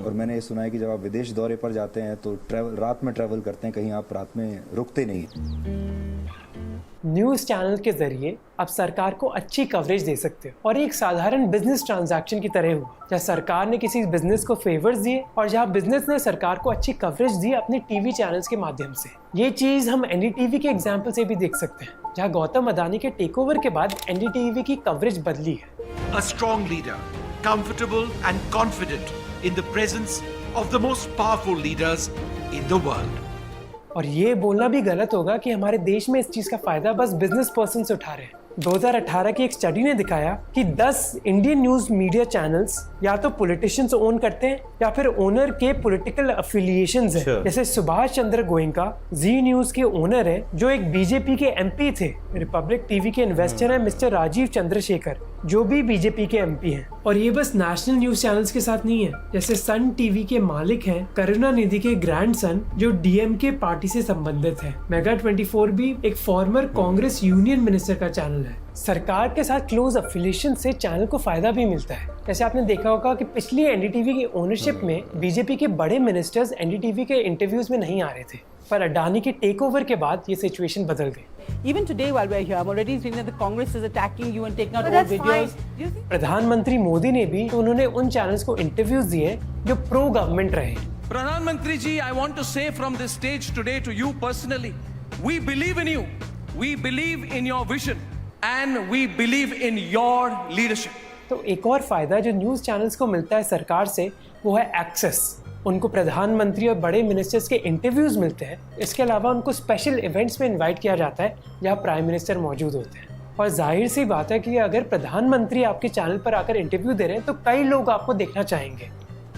और मैंने ये सुना है कि जब आप विदेश दौरे पर जाते हैं तो रात में ट्रैवल करते हैं, कहीं आप रात में रुकते नहीं। न्यूज चैनल के जरिए आप सरकार को अच्छी कवरेज दे सकते हो और एक साधारण बिजनेस ट्रांजैक्शन की तरह हुआ, जहाँ सरकार ने किसी बिजनेस को फेवर्स दिए और जहाँ बिजनेस ने सरकार को अच्छी कवरेज दी अपने टीवी चैनल्स के माध्यम से। ये चीज हम एनडीटीवी के एग्जाम्पल से भी देख सकते हैं, जहाँ गौतम अदानी के टेक ओवर के बाद एनडीटीवी की कवरेज बदली है। A strong leader, comfortable and confident in the presence of the most powerful leaders in the world. और ये बोलना भी गलत होगा कि हमारे देश में इस चीज का फायदा बस बिजनेस पर्सन उठा रहे हैं। 2018 की एक स्टडी ने दिखाया कि 10 इंडियन न्यूज मीडिया चैनल्स या तो पॉलिटिशियंस ओन करते हैं या फिर ओनर के पॉलिटिकल अफिलिएशंस हैं। जैसे सुभाष चंद्र गोयनका जी न्यूज के ओनर है, जो एक बीजेपी के एमपी थे। रिपब्लिक टीवी के इन्वेस्टर है मिस्टर राजीव चंद्रशेखर, जो भी बीजेपी के एमपी हैं। और ये बस नेशनल न्यूज चैनल्स के साथ नहीं है, जैसे सन टीवी के मालिक हैं करुणानिधि के ग्रैंडसन, जो डीएमके पार्टी से संबंधित है। मेगा 24 भी एक फॉर्मर कांग्रेस यूनियन मिनिस्टर का चैनल है। सरकार के साथ क्लोज अफिलिएशन से चैनल को फायदा भी मिलता है। जैसे आपने देखा होगा कि पिछली एनडीटीवी की ओनरशिप में बीजेपी के बड़े मिनिस्टर्स एनडीटीवी के इंटरव्यूज में नहीं आ रहे थे, पर अडानी के टेक ओवर के बाद ये सिचुएशन बदल गई। Even today while we're here, I'm already seeing that the Congress is attacking you and taking out all videos. प्रधानमंत्री मोदी ने भी उन्होंने उन चैनल्स को इंटरव्यूज दिए जो प्रो गवर्नमेंट रहे। प्रधानमंत्री जी, I want to say from this stage today to you personally, we believe in you, we believe in your vision, and we believe in your leadership. तो एक और फायदा जो न्यूज चैनल्स को मिलता है सरकार से, वो है एक्सेस। उनको प्रधानमंत्री और बड़े मिनिस्टर्स के इंटरव्यूज मिलते हैं। इसके अलावा उनको स्पेशल इवेंट्स में इनवाइट किया जाता है जहाँ प्राइम मिनिस्टर मौजूद होते हैं। और जाहिर सी बात है कि अगर प्रधानमंत्री आपके चैनल पर आकर इंटरव्यू दे रहे हैं तो कई लोग आपको देखना चाहेंगे,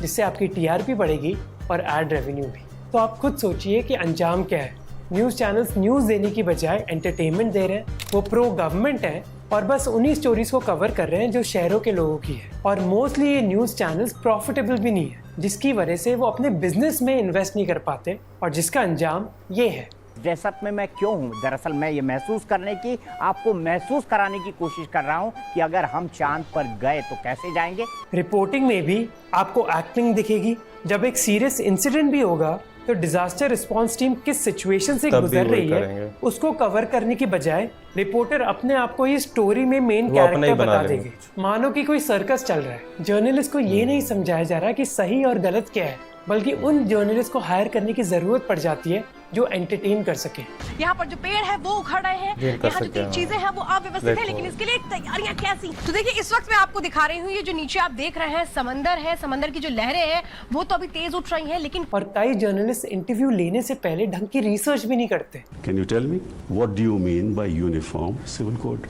जिससे आपकी टीआरपी बढ़ेगी और एड रेवेन्यू भी। तो आप खुद सोचिए कि अंजाम क्या है। न्यूज़ चैनल्स न्यूज़ देने की बजाय एंटरटेनमेंट दे रहे हैं, वो प्रो गवर्नमेंट है और बस उन्हीं स्टोरीज को कवर कर रहे हैं जो शहरों के लोगों की है। और मोस्टली ये न्यूज़ चैनल्स प्रॉफिटेबल भी नहीं है, जिसकी वजह से वो अपने बिजनेस में इन्वेस्ट नहीं कर पाते और जिसका अंजाम ये है। ड्रेसअप में मैं क्यों हूँ? दरअसल मैं ये महसूस करने की, आपको महसूस कराने की कोशिश कर रहा हूँ कि अगर हम चांद पर गए तो कैसे जाएंगे। रिपोर्टिंग में भी आपको एक्टिंग दिखेगी। जब एक सीरियस इंसिडेंट भी होगा तो डिजास्टर रिस्पांस टीम किस सिचुएशन से गुजर रही है उसको कवर करने की बजाय रिपोर्टर अपने आप को ये स्टोरी में मेन कैरेक्टर बता देंगे, मानो कि कोई सर्कस चल रहा है। जर्नलिस्ट को ये नहीं समझाया जा रहा कि सही और गलत क्या है, बल्कि उन जर्नलिस्ट को हायर करने की जरूरत पड़ जाती है जो एंटरटेन कर सके। यहाँ पर जो पेड़ है वो उखड़ रहे हैं, यहाँ जो तीन चीजें हैं वो अव्यवस्थित है, लेकिन इसके लिए तैयारियां कैसी। तो देखिए इस वक्त मैं आपको दिखा रही हूँ, ये जो नीचे आप देख रहे हैं समंदर है, समंदर की जो लहरें हैं वो तो अभी तेज उठ रही हैं, लेकिन और कई जर्नलिस्ट इंटरव्यू लेने से पहले ढंग की रिसर्च भी नहीं करते। Can you tell me what do you mean by uniform civil code?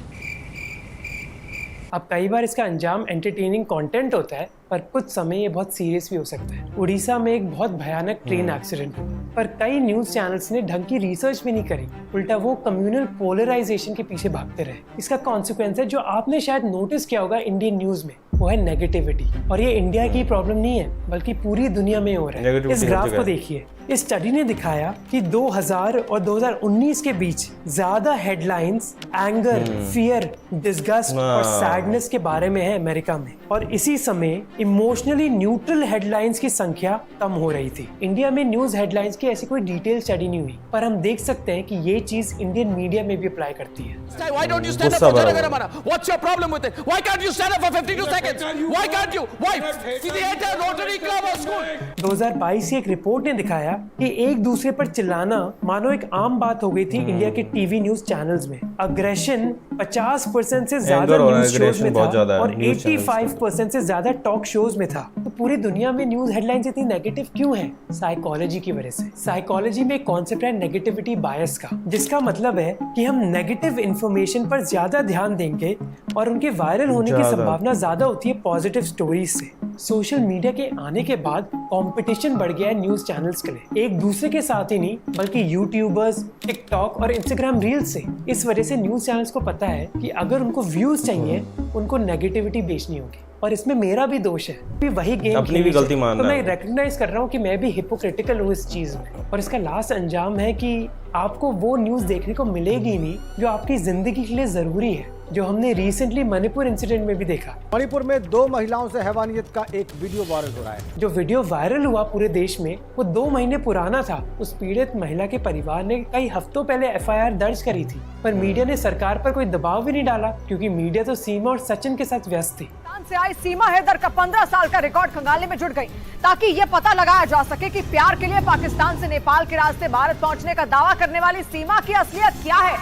अब कई बार इसका अंजाम एंटरटेनिंग कंटेंट होता है, पर कुछ समय ये बहुत सीरियस भी हो सकता है। उड़ीसा में एक बहुत भयानक ट्रेन एक्सीडेंट हुआ, पर कई न्यूज चैनल्स ने ढंग की रिसर्च भी नहीं करी, उल्टा वो कम्युनल पोलराइजेशन के पीछे भागते रहे। इसका कॉन्सिक्वेंस है जो आपने शायद नोटिस किया होगा इंडियन न्यूज में, वो है नेगेटिविटी। और ये इंडिया की प्रॉब्लम नहीं है, बल्कि पूरी दुनिया में हो रहा है। इस ग्राफ को देखिए, इस स्टडी ने दिखाया कि 2000 और 2019 के बीच ज्यादा हेडलाइंस एंगर, फियर, डिस्गस्ट और सैडनेस के बारे में है अमेरिका में, और इसी समय इमोशनली न्यूट्रल हेडलाइंस की संख्या कम हो रही थी। इंडिया में न्यूज हेडलाइंस की ऐसी कोई डिटेल स्टडी नहीं हुई, पर हम देख सकते हैं कि ये चीज इंडियन मीडिया में भी अप्लाई करती है। Why don't you stand up for Jana Gana Mana? What's your problem with it? Why can't you stand up for 52 seconds? Why can't you? Why? See the entire Rotary Club or school. 2022 की एक रिपोर्ट ने दिखाया कि एक दूसरे पर चिल्लाना मानो एक आम बात हो गई थी इंडिया के टीवी न्यूज चैनल्स में। अग्रेशन 50% से ज्यादा न्यूज शोज में था और 85% से ज्यादा टॉक शोज में था, तो पूरी दुनिया में न्यूज हेडलाइंस इतनी नेगेटिव क्यों है? साइकोलॉजी की वजह से। साइकोलॉजी में एक कॉन्सेप्ट है नेगेटिविटी बायस का, जिसका मतलब है कि हम नेगेटिव इंफॉर्मेशन पर ज्यादा ध्यान देंगे और उनके वायरल होने की संभावना ज्यादा होती है पॉजिटिव स्टोरीज से। सोशल मीडिया के आने के बाद कंपटीशन बढ़ गया है न्यूज चैनल्स के लिए, एक दूसरे के साथ ही नहीं बल्कि यूट्यूबर्स, टिकटॉक और इंस्टाग्राम रील्स से। इस वजह से न्यूज चैनल्स को पता है कि अगर उनको व्यूज चाहिए, उनको नेगेटिविटी बेचनी होगी, और इसमें मेरा भी दोष है, भी वही गेम अपनी भी गलती मान तो रहा मैं रिकॉग्नाइज कर रहा हूँ कि मैं भी हिपोक्रिटिकल हूँ इस चीज में, और इसका लास्ट अंजाम है कि आपको वो न्यूज देखने को मिलेगी नहीं जो आपकी जिंदगी के लिए जरूरी है, जो हमने रिसेंटली मणिपुर इंसिडेंट में भी देखा। मणिपुर में 2 महिलाओं से हैवानियत का एक वीडियो वायरल हो रहा है। जो वीडियो वायरल हुआ पूरे देश में, वो 2 महीने पुराना था। उस पीड़ित महिला के परिवार ने कई हफ्तों पहले एफआईआर दर्ज करी थी, पर मीडिया ने सरकार पर कोई दबाव भी नहीं डाला, क्योंकि मीडिया तो सीमा और सचिन के साथ व्यस्त थी। से आई सीमा हैदर का 15 साल का रिकॉर्ड खंगालने में जुट गई, ताकि ये पता लगाया जा सके कि प्यार के लिए पाकिस्तान से नेपाल के रास्ते भारत पहुंचने का दावा करने वाली सीमा की असलियत क्या है।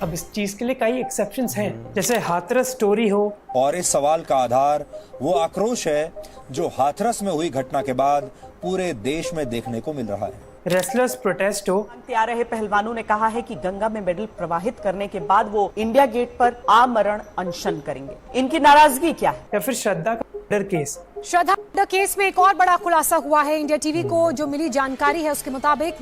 अब इस चीज के लिए कई एक्सेप्शंस हैं, जैसे हाथरस स्टोरी हो। और इस सवाल का आधार वो आक्रोश है जो हाथरस में हुई घटना के बाद पूरे देश में देखने को मिल रहा है। रेसलर्स प्रोटेस्ट हो। आ रहे पहलवानों ने कहा है कि गंगा में मेडल प्रवाहित करने के बाद वो इंडिया गेट पर आमरण अनशन करेंगे। इनकी नाराजगी क्या है? या फिर श्रद्धा का मर्डर केस। श्रद्धा मर्डर केस में एक और बड़ा खुलासा हुआ है। इंडिया टीवी को जो मिली जानकारी है उसके मुताबिक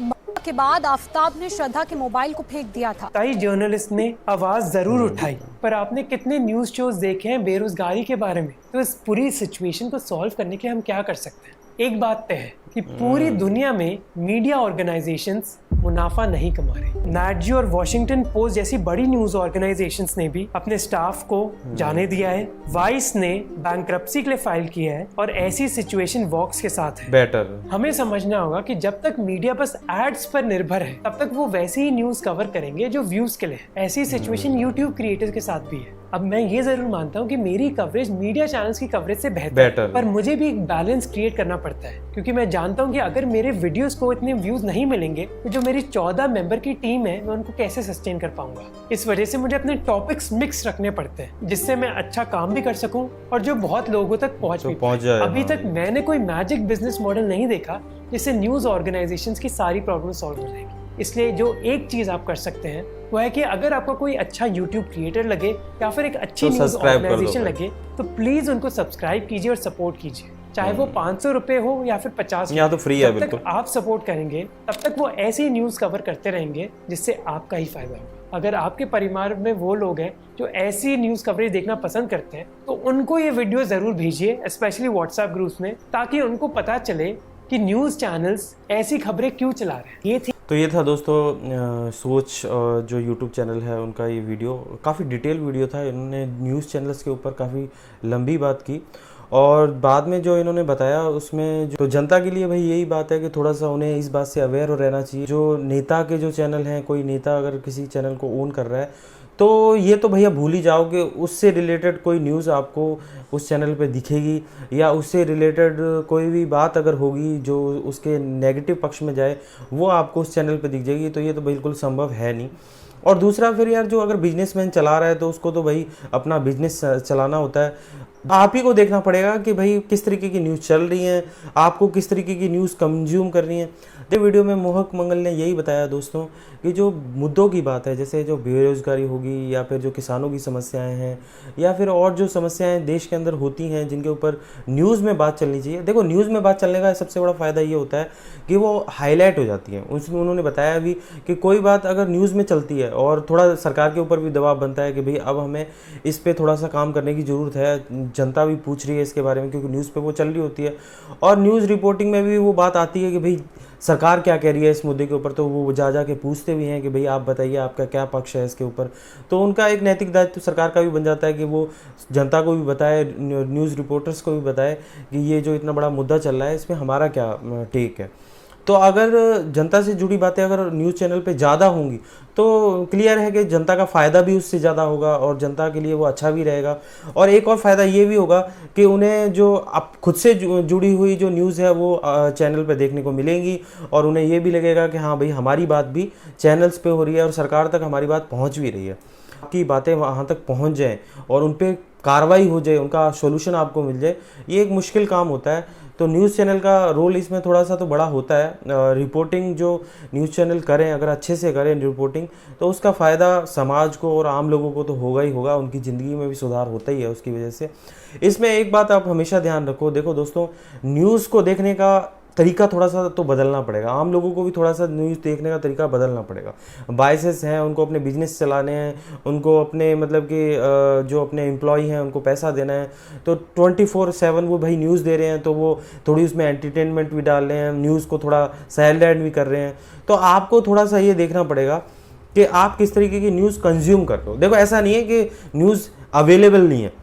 के बाद आफ्ताब ने श्रद्धा के मोबाइल को फेंक दिया था। कई जर्नलिस्ट ने आवाज जरूर उठाई, पर आपने कितने न्यूज शोज देखे हैं बेरोजगारी के बारे में? तो इस पूरी सिचुएशन को सॉल्व करने के लिए हम क्या कर सकते हैं? एक बात तय है कि पूरी दुनिया में मीडिया ऑर्गेनाइजेशंस मुनाफा नहीं कमा रहे। नैट और वॉशिंगटन पोस्ट जैसी बड़ी न्यूज ऑर्गेनाइजेशंस ने भी अपने स्टाफ को जाने दिया है। वाइस ने बैंक्रप्सी के लिए फाइल किया है, और ऐसी सिचुएशन वॉक्स के साथ है। बेटर हमें समझना होगा कि जब तक मीडिया बस एड्स पर निर्भर है, तब तक वो वैसी ही न्यूज कवर करेंगे जो व्यूज के लिए। ऐसी सिचुएशन यूट्यूब क्रिएटर्स के साथ भी है। अब मैं ये जरूर मानता हूँ कि मेरी कवरेज मीडिया चैनल्स की कवरेज से बेहतर है, पर मुझे भी एक बैलेंस क्रिएट करना पड़ता है, क्योंकि मैं जानता हूँ कि अगर मेरे वीडियोस को इतने व्यूज नहीं मिलेंगे तो जो मेरी 14 मेंबर की टीम है मैं उनको कैसे सस्टेन कर पाऊंगा। इस वजह से मुझे अपने टॉपिक्स मिक्स रखने पड़ते हैं, जिससे मैं अच्छा काम भी कर सकूं और जो बहुत लोगों तक पहुंच जाए। अभी तक मैंने कोई मैजिक बिजनेस मॉडल नहीं देखा जिससे न्यूज ऑर्गेनाइजेशंस की सारी प्रॉब्लम सॉल्व हो जाएगी। इसलिए जो एक चीज आप कर सकते हैं वो है कि अगर आपको कोई अच्छा यूट्यूब क्रिएटर लगे या फिर एक अच्छी न्यूज ऑर्गेनाइजेशन लगे, तो प्लीज उनको सब्सक्राइब कीजिए और सपोर्ट कीजिए, चाहे वो 500 रुपए हो या फिर 50। यहाँ तो फ्री है। बिल्कुल आप सपोर्ट करेंगे तब तक वो ऐसी न्यूज कवर करते रहेंगे जिससे आपका ही फायदा होगा। अगर आपके परिवार में वो लोग हैं जो ऐसी न्यूज कवरेज देखना पसंद करते हैं, तो उनको ये वीडियो जरूर भेजिए, स्पेशली व्हाट्सएप ग्रुप्स में, ताकि उनको पता चले कि न्यूज चैनल्स ऐसी खबरें क्यों चला रहे हैं। ये थी तो ये था दोस्तों सोच जो यूट्यूब चैनल है उनका ये वीडियो, काफ़ी डिटेल वीडियो था। इन्होंने न्यूज़ चैनल्स के ऊपर काफ़ी लंबी बात की, और बाद में जो इन्होंने बताया उसमें तो जनता के लिए भाई यही बात है कि थोड़ा सा उन्हें इस बात से अवेयर हो रहना चाहिए। जो नेता के जो चैनल हैं, कोई नेता अगर किसी चैनल को ओन कर रहा है तो ये तो भैया भूल ही जाओगे, उससे रिलेटेड कोई न्यूज़ आपको उस चैनल पे दिखेगी, या उससे रिलेटेड कोई भी बात अगर होगी जो उसके नेगेटिव पक्ष में जाए वो आपको उस चैनल पे दिख जाएगी। तो ये तो बिल्कुल संभव है नहीं। और दूसरा फिर यार, जो अगर बिजनेसमैन चला रहा है तो उसको तो भाई अपना बिजनेस चलाना होता है। आप ही को देखना पड़ेगा कि भाई किस तरीके की न्यूज़ चल रही है, आपको किस तरीके की न्यूज़ कंज्यूम करनी है। वीडियो में मोहक मंगल ने यही बताया दोस्तों कि जो मुद्दों की बात है, जैसे जो बेरोजगारी होगी या फिर जो किसानों की समस्याएं हैं या फिर और जो समस्याएं देश के अंदर होती हैं जिनके ऊपर न्यूज़ में बात चलनी चाहिए। देखो, न्यूज़ में बात चलने का सबसे बड़ा फ़ायदा ये होता है कि वो हाईलाइट हो जाती है। उसमें उन्होंने बताया भी कि कोई बात अगर न्यूज़ में चलती है और थोड़ा सरकार के ऊपर भी दबाव बनता है कि भाई अब हमें इस पर थोड़ा सा काम करने की ज़रूरत है, जनता भी पूछ रही है इसके बारे में, क्योंकि न्यूज़ पे वो चल रही होती है। और न्यूज़ रिपोर्टिंग में भी वो बात आती है कि भाई सरकार क्या कह रही है इस मुद्दे के ऊपर, तो वो जा के पूछते भी हैं कि भाई आप बताइए आपका क्या पक्ष है इसके ऊपर। तो उनका एक नैतिक दायित्व सरकार का भी बन जाता है कि वो जनता को भी बताए, न्यूज़ रिपोर्टर्स को भी बताए कि ये जो इतना बड़ा मुद्दा चल रहा है इसमें हमारा क्या टेक है। तो अगर जनता से जुड़ी बातें अगर न्यूज़ चैनल पे ज़्यादा होंगी तो क्लियर है कि जनता का फ़ायदा भी उससे ज़्यादा होगा और जनता के लिए वो अच्छा भी रहेगा। और एक और फ़ायदा ये भी होगा कि उन्हें जो अब खुद से जुड़ी हुई जो न्यूज़ है वो चैनल पे देखने को मिलेंगी, और उन्हें ये भी लगेगा कि हाँ भाई हमारी बात भी चैनल्स पे हो रही है और सरकार तक हमारी बात पहुँच भी रही है। आपकी बातें वहाँ तक पहुँच जाएं और उन पे कार्रवाई हो जाए, उनका सॉल्यूशन आपको मिल जाए, ये एक मुश्किल काम होता है। तो न्यूज़ चैनल का रोल इसमें थोड़ा सा तो बड़ा होता है। रिपोर्टिंग जो न्यूज़ चैनल करें, अगर अच्छे से करें रिपोर्टिंग, तो उसका फ़ायदा समाज को और आम लोगों को तो होगा ही होगा, उनकी ज़िंदगी में भी सुधार होता ही है उसकी वजह से। इसमें एक बात आप हमेशा ध्यान रखो, देखो दोस्तों, न्यूज़ को देखने का तरीका थोड़ा सा तो बदलना पड़ेगा। आम लोगों को भी थोड़ा सा न्यूज़ देखने का तरीका बदलना पड़ेगा। बायसेस हैं, उनको अपने बिजनेस चलाने हैं, उनको अपने मतलब कि जो अपने एम्प्लॉय हैं उनको पैसा देना है, तो 24/7 वो भाई न्यूज़ दे रहे हैं, तो वो थोड़ी उसमें एंटरटेनमेंट भी डाल रहे हैं, न्यूज़ को थोड़ा साइलेंट भी कर रहे हैं। तो आपको थोड़ा सा ये देखना पड़ेगा कि आप किस तरीके की न्यूज़ कंज्यूम कर रहे हो। देखो ऐसा नहीं है कि न्यूज़ अवेलेबल नहीं है,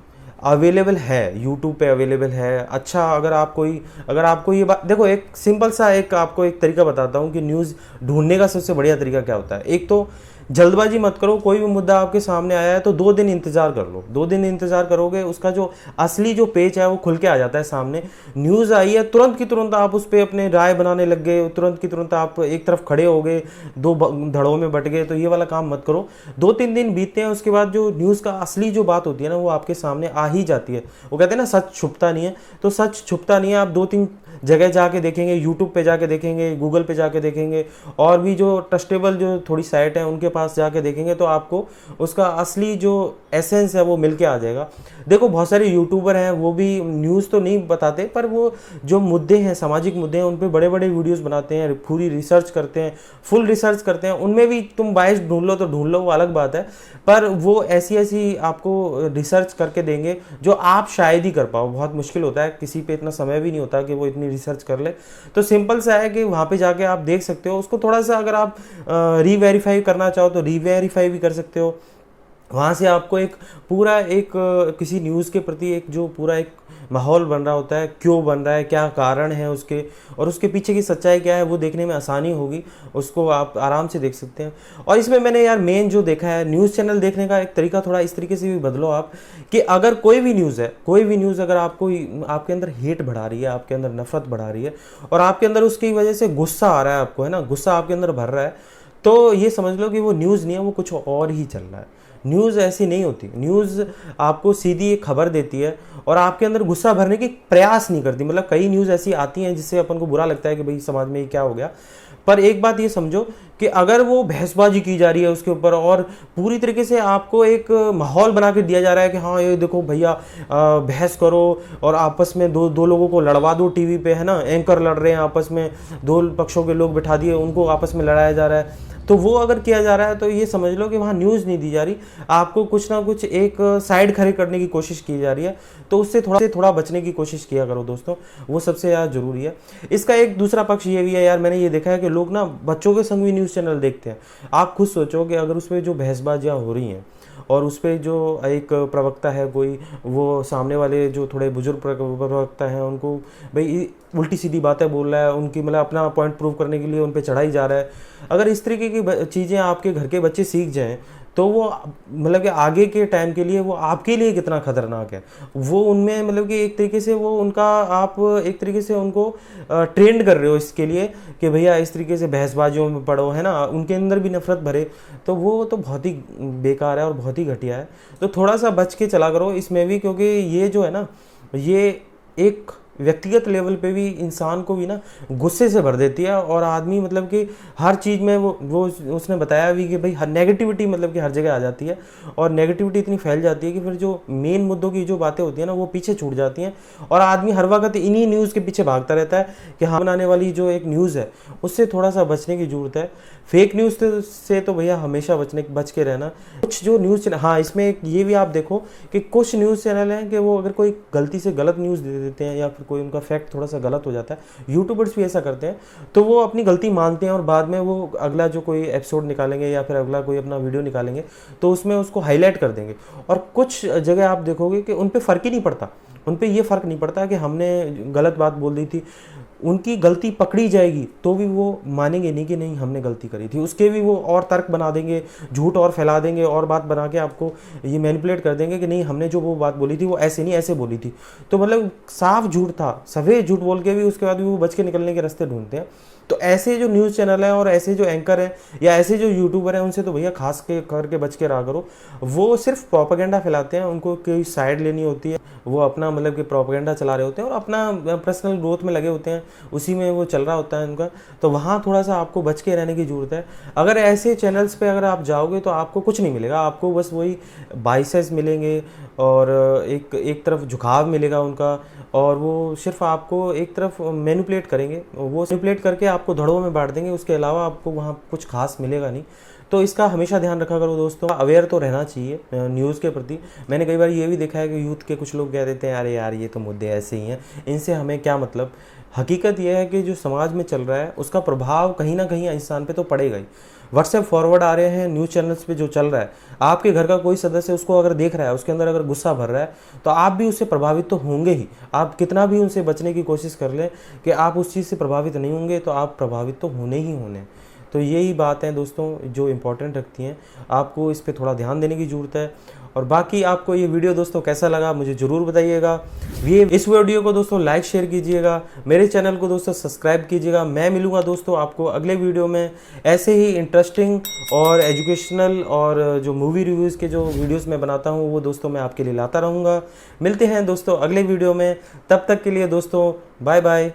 अवेलेबल है, यूट्यूब पे अवेलेबल है। अच्छा, अगर आपको ये बात देखो, एक सिंपल सा आपको एक तरीका बताता हूँ कि न्यूज़ ढूंढने का सबसे बढ़िया तरीका क्या होता है। एक तो जल्दबाजी मत करो, कोई भी मुद्दा आपके सामने आया है तो 2 दिन इंतज़ार कर लो। 2 दिन इंतज़ार करोगे, उसका जो असली जो पेज है वो खुल के आ जाता है सामने। न्यूज़ आई है, तुरंत की तुरंत आप उस पर अपने राय बनाने लग गए, तुरंत की तुरंत आप एक तरफ खड़े हो गए, 2 धड़ों में बट गए, तो ये वाला काम मत करो। 2-3 दिन बीतते हैं, उसके बाद जो न्यूज़ का असली जो बात होती है ना, वो आपके सामने आ ही जाती है। वो कहते हैं ना, सच छुपता नहीं है, तो सच छुपता नहीं है। आप 2-3 जगह जाके देखेंगे, यूट्यूब पे जाके देखेंगे, गूगल पे जाके देखेंगे, और भी जो ट्रस्टेबल जो थोड़ी साइट है उनके पास जाके देखेंगे, तो आपको उसका असली जो एसेंस है वो मिल के आ जाएगा। देखो बहुत सारे यूट्यूबर हैं, वो भी न्यूज़ तो नहीं बताते, पर वो जो मुद्दे हैं, सामाजिक मुद्दे हैं, उन पे बड़े बड़े वीडियोस बनाते हैं, पूरी रिसर्च करते हैं, फुल रिसर्च करते हैं। उनमें भी तुम बायस ढूंढ लो तो ढूंढ लो, वो अलग बात है, पर वो ऐसी आपको रिसर्च करके देंगे जो आप शायद ही कर पाओ। बहुत मुश्किल होता है, किसी पे इतना समय भी नहीं होता कि वो इतनी रिसर्च कर ले। तो सिंपल सा है कि वहाँ पे जाके आप देख सकते हो उसको। थोड़ा सा अगर आप रीवेरीफाई करना चाहो तो रीवेरीफाई भी कर सकते हो। वहाँ से आपको एक पूरा किसी न्यूज़ के प्रति एक जो पूरा एक माहौल बन रहा होता है, क्यों बन रहा है, क्या कारण है उसके, और उसके पीछे की सच्चाई क्या है, वो देखने में आसानी होगी, उसको आप आराम से देख सकते हैं। और इसमें मैंने यार मेन जो देखा है, न्यूज़ चैनल देखने का एक तरीका थोड़ा इस तरीके से भी बदलो आप, कि अगर कोई भी न्यूज़ है, कोई भी न्यूज़ अगर आपके अंदर हेट बढ़ा रही है, आपके अंदर नफरत बढ़ा रही है, और आपके अंदर उसकी वजह से गुस्सा आ रहा है आपको, है ना, गुस्सा आपके अंदर भर रहा है, तो ये समझ लो कि वो न्यूज़ नहीं है, वो कुछ और ही चल रहा है। न्यूज़ ऐसी नहीं होती। न्यूज़ आपको सीधी एक खबर देती है और आपके अंदर गुस्सा भरने की प्रयास नहीं करती। मतलब कई न्यूज़ ऐसी आती हैं जिससे अपन को बुरा लगता है कि भाई समाज में ये क्या हो गया, पर एक बात ये समझो कि अगर वो बहसबाजी की जा रही है उसके ऊपर, और पूरी तरीके से आपको एक माहौल बना के दिया जा रहा है कि हाँ ये देखो भैया बहस करो और आपस में दो लोगों को लड़वा दो टीवी पे, है ना, एंकर लड़ रहे हैं आपस में, 2 पक्षों के लोग बिठा दिए, उनको आपस में लड़ाया जा रहा है, तो वो अगर किया जा रहा है तो ये समझ लो कि वहाँ न्यूज़ नहीं दी जा रही, आपको कुछ ना कुछ एक साइड खड़े करने की कोशिश की जा रही है। तो उससे थोड़ा बचने की कोशिश किया करो दोस्तों, वो सबसे ज़्यादा ज़रूरी है। इसका एक दूसरा पक्ष ये भी है यार, मैंने ये देखा है कि लोग ना बच्चों के संग भी न्यूज़ चैनल देखते हैं। आप खुद सोचो कि अगर उसमें जो बहसबाजियाँ हो रही हैं और उस पर जो एक प्रवक्ता है कोई, वो सामने वाले जो थोड़े बुजुर्ग प्रवक्ता हैं उनको भाई उल्टी सीधी बातें बोल रहा है, उनकी मतलब अपना पॉइंट प्रूव करने के लिए उन पे चढ़ाई जा रहा है। अगर इस तरीके की चीज़ें आपके घर के बच्चे सीख जाएं तो वो मतलब कि आगे के टाइम के लिए वो आपके लिए कितना खतरनाक है। वो उनमें मतलब कि एक तरीके से वो उनका आप एक तरीके से उनको ट्रेंड कर रहे हो इसके लिए कि भैया इस तरीके से बहसबाजियों में पढ़ो, है ना, उनके अंदर भी नफरत भरे, तो वो तो बहुत ही बेकार है और बहुत ही घटिया है। तो थोड़ा सा बच के चला करो इसमें भी, क्योंकि ये जो है ना, ये एक व्यक्तिगत लेवल पे भी इंसान को भी ना गुस्से से भर देती है, और आदमी मतलब कि हर चीज़ में वो उसने बताया भी कि भाई नेगेटिविटी मतलब कि हर जगह आ जाती है, और नेगेटिविटी इतनी फैल जाती है कि फिर जो मेन मुद्दों की जो बातें होती है ना वो पीछे छूट जाती हैं, और आदमी हर वक्त इन्हीं न्यूज़ के पीछे भागता रहता है कि हाँ बनाने वाली जो एक न्यूज़ है उससे थोड़ा सा बचने की ज़रूरत है। फेक न्यूज़ से तो भैया हमेशा बच के रहना। कुछ जो न्यूज़ चैनल, हाँ इसमें एक ये भी आप देखो कि कुछ न्यूज़ चैनल हैं कि वो अगर कोई गलती से गलत न्यूज़ दे देते हैं या फिर कोई उनका फैक्ट थोड़ा सा गलत हो जाता है, यूट्यूबर्स भी ऐसा करते हैं, तो वो अपनी गलती मानते हैं और बाद में वो अगला जो कोई एपिसोड निकालेंगे या फिर अगला कोई अपना वीडियो निकालेंगे तो उसमें उसको हाईलाइट कर देंगे। और कुछ जगह आप देखोगे कि उन पे फ़र्क ही नहीं पड़ता, उन पे ये फ़र्क नहीं पड़ता कि हमने गलत बात बोल दी थी, उनकी गलती पकड़ी जाएगी तो भी वो मानेंगे नहीं कि नहीं हमने गलती करी थी, उसके भी वो और तर्क बना देंगे, झूठ और फैला देंगे और बात बना के आपको ये मैनिपुलेट कर देंगे कि नहीं हमने जो वो बात बोली थी वो ऐसे नहीं ऐसे बोली थी। तो मतलब साफ झूठ था, सफेद झूठ बोल के भी उसके बाद भी वो बच के निकलने के रास्ते ढूंढते हैं। तो ऐसे जो न्यूज़ चैनल हैं और ऐसे जो एंकर हैं या ऐसे जो यूट्यूबर हैं, उनसे तो भैया खास के करके बच के रहा करो। वो सिर्फ प्रोपेगेंडा फैलाते हैं, उनको कोई साइड लेनी होती है, वो अपना मतलब कि प्रोपेगेंडा चला रहे होते हैं और अपना पर्सनल ग्रोथ में लगे होते हैं, उसी में वो चल रहा होता है उनका। तो वहाँ थोड़ा सा आपको बच के रहने की ज़रूरत है। अगर ऐसे चैनल्स पे अगर आप जाओगे तो आपको कुछ नहीं मिलेगा, आपको बस वही बाइसेस मिलेंगे और एक तरफ झुकाव मिलेगा उनका, और वो सिर्फ आपको एक तरफ मैनिपुलेट करेंगे, वो मैनिपुलेट करके आपको धड़ों में बांट देंगे, उसके अलावा आपको वहाँ कुछ खास मिलेगा नहीं। तो इसका हमेशा ध्यान रखा करो दोस्तों, अवेयर तो रहना चाहिए न्यूज़ के प्रति। मैंने कई बार ये भी देखा है कि यूथ के कुछ लोग कह देते हैं अरे यार ये तो मुद्दे ऐसे ही हैं, इनसे हमें क्या मतलब। हकीकत यह है कि जो समाज में चल रहा है उसका प्रभाव कहीं ना कहीं इंसान पे तो पड़ेगा ही। व्हाट्सएप फॉरवर्ड आ रहे हैं न्यूज़ चैनल्स पे जो चल रहा है, आपके घर का कोई सदस्य उसको अगर देख रहा है, उसके अंदर अगर गुस्सा भर रहा है, तो आप भी उससे प्रभावित तो होंगे ही। आप कितना भी उनसे बचने की कोशिश कर लें कि आप उस चीज़ से प्रभावित नहीं होंगे, तो आप प्रभावित तो होने ही होने। तो यही बात है दोस्तों जो इम्पोर्टेंट रखती हैं, आपको इस पे थोड़ा ध्यान देने की ज़रूरत है। और बाकी आपको ये वीडियो दोस्तों कैसा लगा मुझे ज़रूर बताइएगा। इस वीडियो को दोस्तों लाइक शेयर कीजिएगा, मेरे चैनल को दोस्तों सब्सक्राइब कीजिएगा। मैं मिलूँगा दोस्तों आपको अगले वीडियो में ऐसे ही इंटरेस्टिंग और एजुकेशनल और जो मूवी रिव्यूज़ के जो वीडियोज़ मैं बनाता हूँ वो दोस्तों मैं आपके लिए लाता रहूँगा। मिलते हैं दोस्तों अगले वीडियो में, तब तक के लिए दोस्तों बाय बाय।